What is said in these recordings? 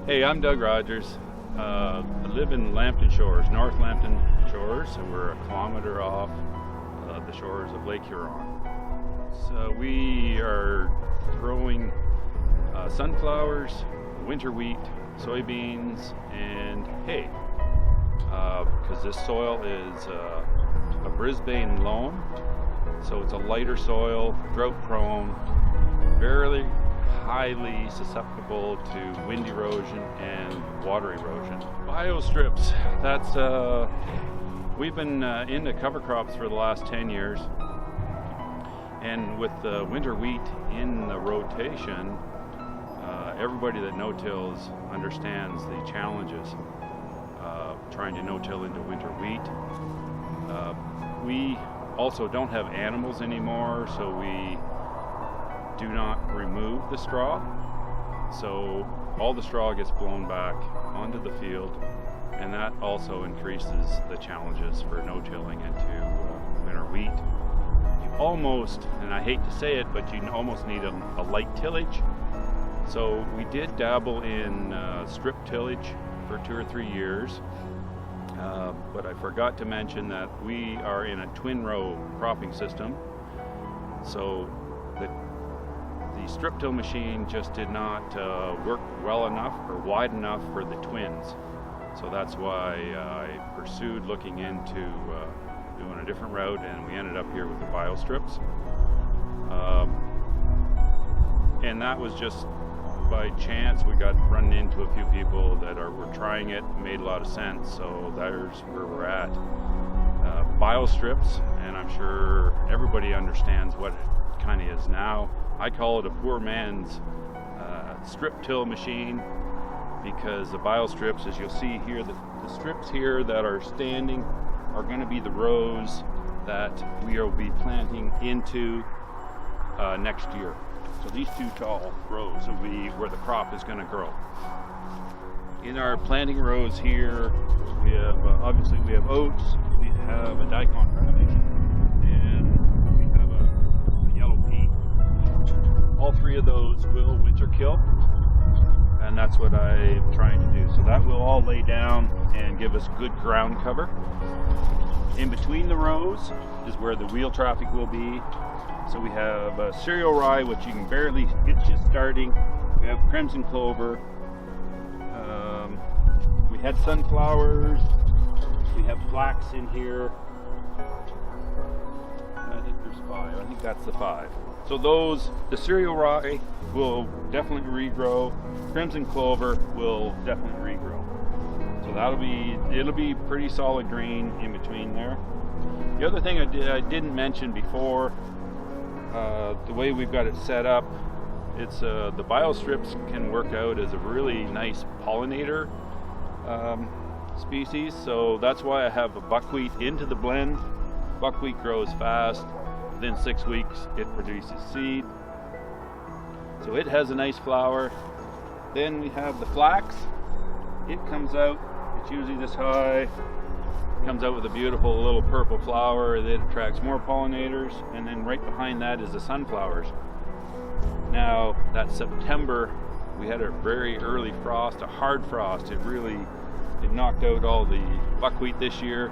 Hey, I'm Doug Rogers. I live in Lambton Shores, North Lambton Shores, and we're a kilometer off the shores of Lake Huron. So we are growing sunflowers, winter wheat, soybeans, and hay. Because this soil is a Brisbane loam, so it's a lighter soil, drought prone, very highly susceptible to wind erosion and water erosion. Biostrips, that's we've been into cover crops for the last 10 years, and with the winter wheat in the rotation, everybody that no-tills understands the challenges trying to no-till into winter wheat. We also don't have animals anymore, so we do not remove the straw. So all the straw gets blown back onto the field, and that also increases the challenges for no-tilling into winter wheat. You almost, and I hate to say it, but you almost need a light tillage. So we did dabble in strip tillage for 2 or 3 years. But I forgot to mention that we are in a twin row cropping system. So the strip till machine just did not work well enough or wide enough for the twins. So that's why I pursued looking into doing a different route, and we ended up here with the Biostrips. And that was just by chance. We got run into a few people that were trying it, made a lot of sense, so there's where we're at. Biostrips, and I'm sure everybody understands what it kind of is now. I call it a poor man's strip till machine, because the Biostrips, as you'll see here, the strips here that are standing are going to be the rows that we will be planting into next year. So these 2 tall rows will be where the crop is going to grow. In our planting rows here, we have obviously we have oats, we have a daikon radish, and we have a yellow pea. All 3 of those will winter kill, and that's what I'm trying to do. So that will all lay down and give us good ground cover. In between the rows is where the wheel traffic will be. So we have cereal rye, which you can barely get just starting. We have crimson clover. We had sunflowers. We have flax in here. I think there's 5. I think that's the 5. So the cereal rye will definitely regrow. Crimson clover will definitely regrow. So it'll be pretty solid green in between there. The other thing I didn't mention before, the way we've got it set up, it's the Biostrips can work out as a really nice pollinator species. So that's why I have a buckwheat into the blend. Buckwheat grows fast. Within 6 weeks, it produces seed. So it has a nice flower. Then we have the flax. It comes out, it's usually this high. Comes out with a beautiful little purple flower that attracts more pollinators, and then right behind that is the sunflowers. Now that September we had a very early frost, a hard frost. It knocked out all the buckwheat this year,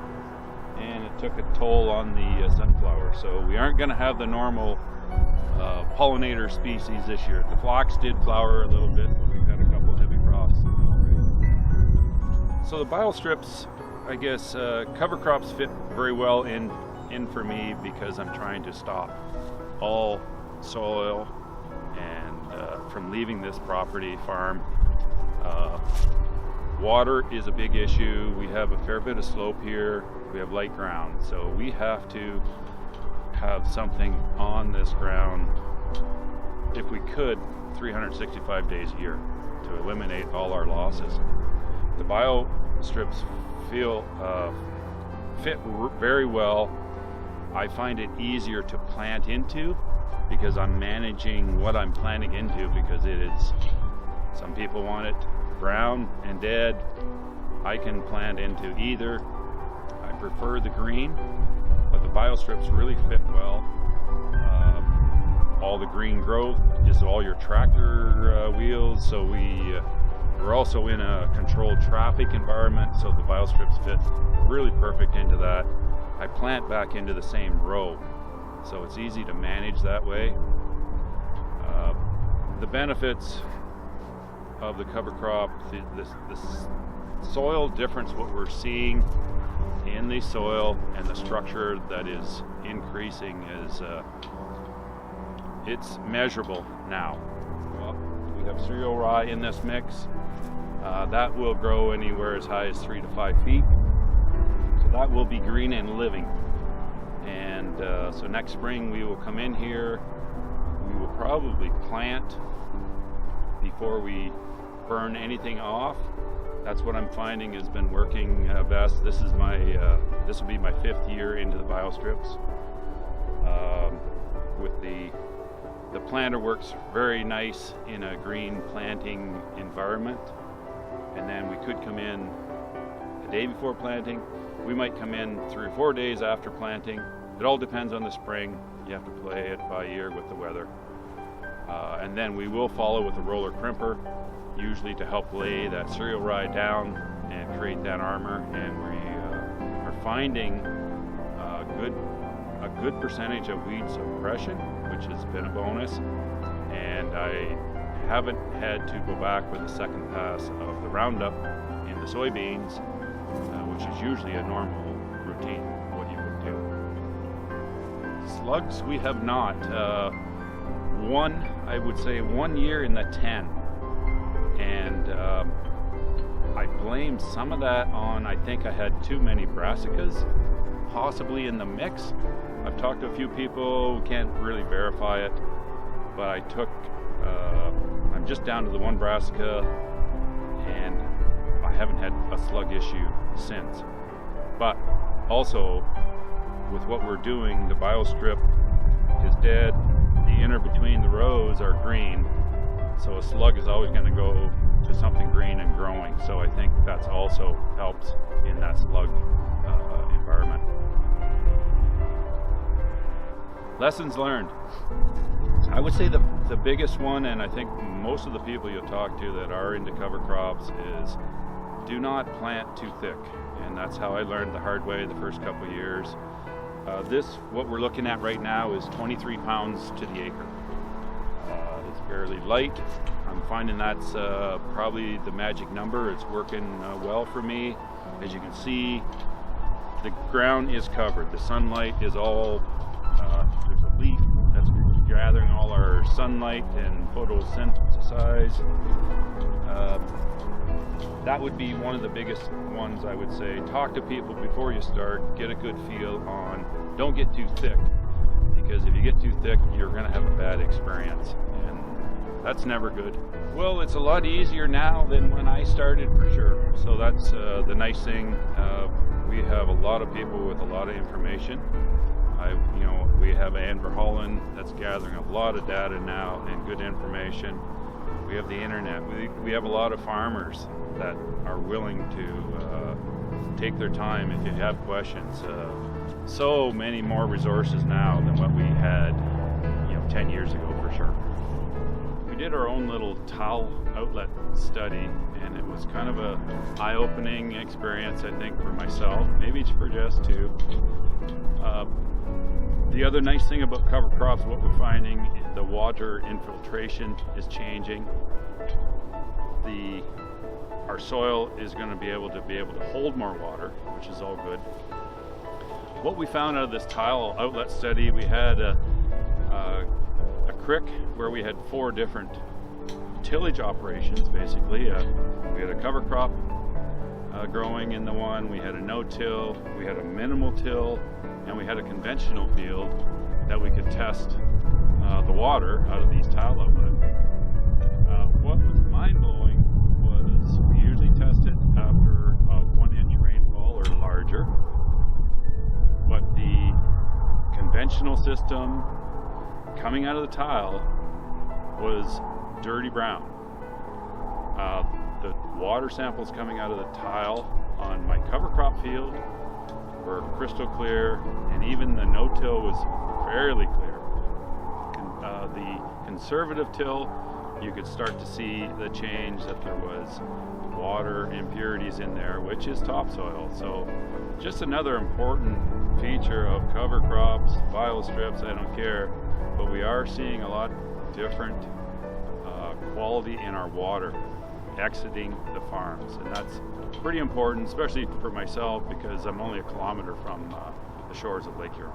and it took a toll on the sunflower. So we aren't going to have the normal pollinator species this year. The flax did flower a little bit, but we've had a couple of heavy frosts already. So the Biostrips, I guess cover crops fit very well in for me, because I'm trying to stop all soil and from leaving this property farm. Water is a big issue. We have a fair bit of slope here. We have light ground, so we have to have something on this ground, if we could, 365 days a year to eliminate all our losses. The Biostrips fit very well. I find it easier to plant into because I'm managing what I'm planting into, because it is, some people want it brown and dead. I can plant into either. I prefer the green, but the Biostrips really fit well. All the green growth is all your tractor wheels, so we We're also in a controlled traffic environment, so the biostrips fit really perfect into that. I plant back into the same row, so it's easy to manage that way. The benefits of the cover crop, the soil difference, what we're seeing in the soil and the structure that is increasing is it's measurable now. Well, we have cereal rye in this mix. That will grow anywhere as high as 3 to 5 feet. So that will be green and living. And so next spring we will come in here. We will probably plant before we burn anything off. That's what I'm finding has been working best. This is my this will be my 5th year into the biostrips. With the planter works very nice in a green planting environment, and then we could come in a day before planting. We might come in 3 or 4 days after planting. It all depends on the spring. You have to play it by ear with the weather. And then we will follow with a roller crimper, usually to help lay that cereal rye down and create that armor. And we are finding a good percentage of weed suppression, which has been a bonus. And I haven't had to go back with a second pass of the Roundup in the soybeans, which is usually a normal routine, what you would do. Slugs, we have not. I would say 1 year in the 10. And I blame some of that on, I think I had too many brassicas possibly in the mix. I've talked to a few people who can't really verify it, but I'm just down to the 1 brassica, and I haven't had a slug issue since. But also, with what we're doing, the biostrip is dead, the inner between the rows are green, so a slug is always going to go to something green and growing. So I think that's also helps in that slug environment. Lessons learned. I would say the biggest one, and I think most of the people you'll talk to that are into cover crops, is do not plant too thick. And that's how I learned the hard way the first couple of years. What we're looking at right now is 23 pounds to the acre. It's fairly light. I'm finding that's probably the magic number. It's working well for me. As you can see, the ground is covered. The sunlight is all, there's a leaf that's gathering all our sunlight and photosynthesize. That would be one of the biggest ones, I would say. Talk to people before you start, get a good feel on, don't get too thick, because if you get too thick, you're gonna have a bad experience, and that's never good. Well, it's a lot easier now than when I started, for sure. So that's the nice thing. We have a lot of people with a lot of information. We have Ann Verhollen that's gathering a lot of data now and good information. We have the internet. We have a lot of farmers that are willing to take their time if you have questions. So many more resources now than what we had 10 years ago, for sure. We did our own little towel outlet study, and it was kind of a eye-opening experience, I think, for myself, maybe for Jess too. The other nice thing about cover crops, what we're finding, the water infiltration is changing. Our soil is going to be able to hold more water, which is all good. What we found out of this tile outlet study, we had a crick where we had 4 different tillage operations, basically. We had a cover crop growing in the one, we had a no-till, we had a minimal till, and we had a conventional field that we could test the water out of these tile outlets. What was mind-blowing was we usually test it after a 1-inch rainfall or larger, but the conventional system coming out of the tile was dirty brown. The water samples coming out of the tile on my cover crop field were crystal clear, and even the no-till was fairly clear. The conservative till you could start to see the change that there was water impurities in there, which is topsoil. So just another important feature of cover crops, biostrips, I don't care, but we are seeing a lot different quality in our water exiting the farms, and that's pretty important, especially for myself because I'm only a kilometer from the shores of Lake Huron.